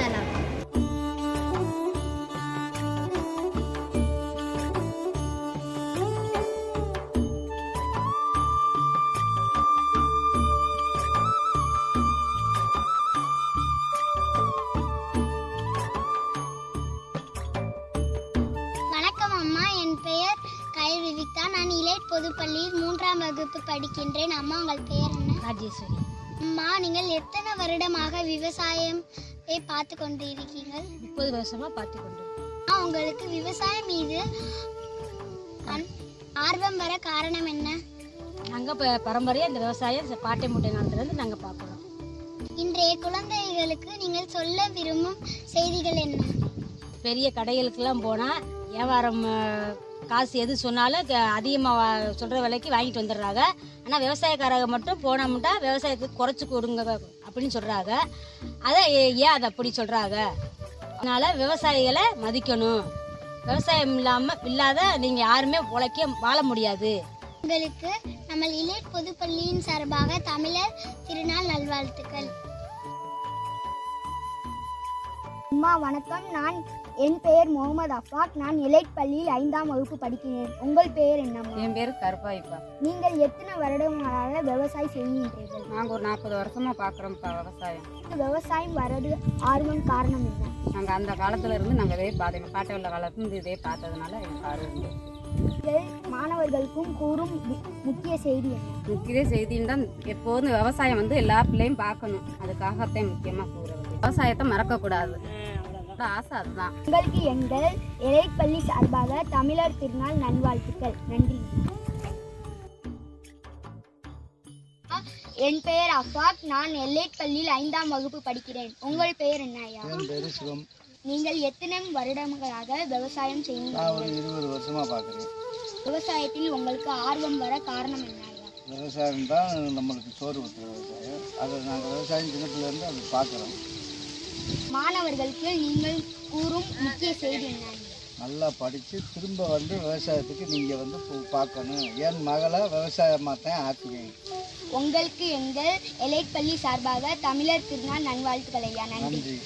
நல்லா இருக்கும். வணக்கம் அம்மா, என் பெயர் கயல் விவிக்தா. நான் இலேட் பொதுப்பள்ளியில் 3ஆம் வகுப்பு படிக்கின்றேன். அம்மா, உங்கள் பெயர் என்ன? ராஜேஸ்வரி. அம்மா, நீங்கள் எத்தனை வருடமாக விவசாயம் பார்த்து கொண்டு இருக்கீங்கள்? 30 வருஷமா பார்த்து கொண்டு. உங்களுக்கு விவசாயம் மீது ஆர்வம் வர காரணம் என்ன? நாங்கள் பரம்பரையாக இந்த விவசாயம் பாட்டை மூட்டை காலத்துலேருந்து நாங்கள் பார்க்குறோம். இன்றைய குழந்தைகளுக்கு நீங்கள் சொல்ல விரும்பும் செய்திகள் என்ன? பெரிய கடைகளுக்கெல்லாம் போனால் வியாபாரம் காசு எது சொன்னாலும் அதிகமாக சொல்கிற விலைக்கு வாங்கிட்டு வந்துடுறாங்க. ஆனால் விவசாயக்காரங்க மட்டும் போனோம்னா விவசாயத்துக்கு குறைச்சி கொடுங்க அப்படின்னு சொல்கிறாங்க. அதை ஏன் அதை அப்படி சொல்கிறாங்க? அதனால் விவசாயிகளை மதிக்கணும். விவசாயம் இல்லாத நீங்கள் யாருமே வாழ முடியாது. உங்களுக்கு நம்ம இலேட் பொதுப்பள்ளியின் சார்பாக தமிழர் திருநாள் நல்வாழ்த்துக்கள். அம்மா வணக்கம். என் பெயர் முகமது அஃபாக். நான் இலேட் பள்ளியில் 5ஆம் வகுப்பு படிக்கிறேன். உங்கள் பெயர் என்னம்மா? என் பேர் கருப்பாய்ப்பா. நீங்கள் எத்தனை வருடங்களாக விவசாயம் செய்கின்றீர்கள்? நாங்கள் ஒரு 40 வருஷமா பார்க்குறோம்ப்பா விவசாயம். விவசாயம் வரது ஆர்வம் காரணம் என்ன? நாங்கள் அந்த காலத்துல இருந்து நாங்கள் இதே பாட்டை உள்ள காலத்துலேருந்து இதே பார்த்ததுனால எங்களுக்கு ஆர்வம் உண்டு. நீங்கள் மாணவர்களுக்கும் கூறும் முக்கிய செய்தி என்ன? முக்கிய செய்தின்னு தான் எப்போதும் விவசாயம் எல்லா பிள்ளையும் பார்க்கணும். அதுக்காகத்தான் முக்கியமாக கூறுறது. விவசாயத்தை மறக்கக்கூடாது. ஆசை அதுதான். உங்களுக்கு எங்கள் இலேட் பள்ளி சார்பாக தமிழர் திருநாள் நல்வாழ்த்துக்கள். நன்றி. என் பெயர் அஃபாக். நான் இலேட் பள்ளியில் 5ஆம் வகுப்பு படிக்கிறேன். உங்கள் பெயர் என்ன ஐயா? என் பேர் சிவம். நீங்கள் எத்தனை வருடங்களாக விவசாயம் செய்கிறீர்கள்? ஒரு 20 வருஷமா பார்க்குறேன். விவசாயத்தில் உங்களுக்கு ஆர்வம் வர காரணம் என்ன ஐயா? விவசாயம் தான் நம்மளுக்கு சோறு ஊற்றுற விவசாயம். அதை நாங்கள் விவசாயம் சின்னத்துலேருந்து அது பார்க்குறோம். மாணவர்களுக்கு நீங்கள் கூறும் முக்கிய செய்தி என்ன? நல்லா படித்து திரும்ப விவசாயத்துக்கு நீங்கள் பார்க்கணும். என் மகளை விவசாயமாக தான் ஆக்குவேன். உங்களுக்கு எங்கள் இலேட் பள்ளி சார்பாக தமிழர் திருநாள் நல்வாழ்த்துக்கள் ஐயா. நன்றி.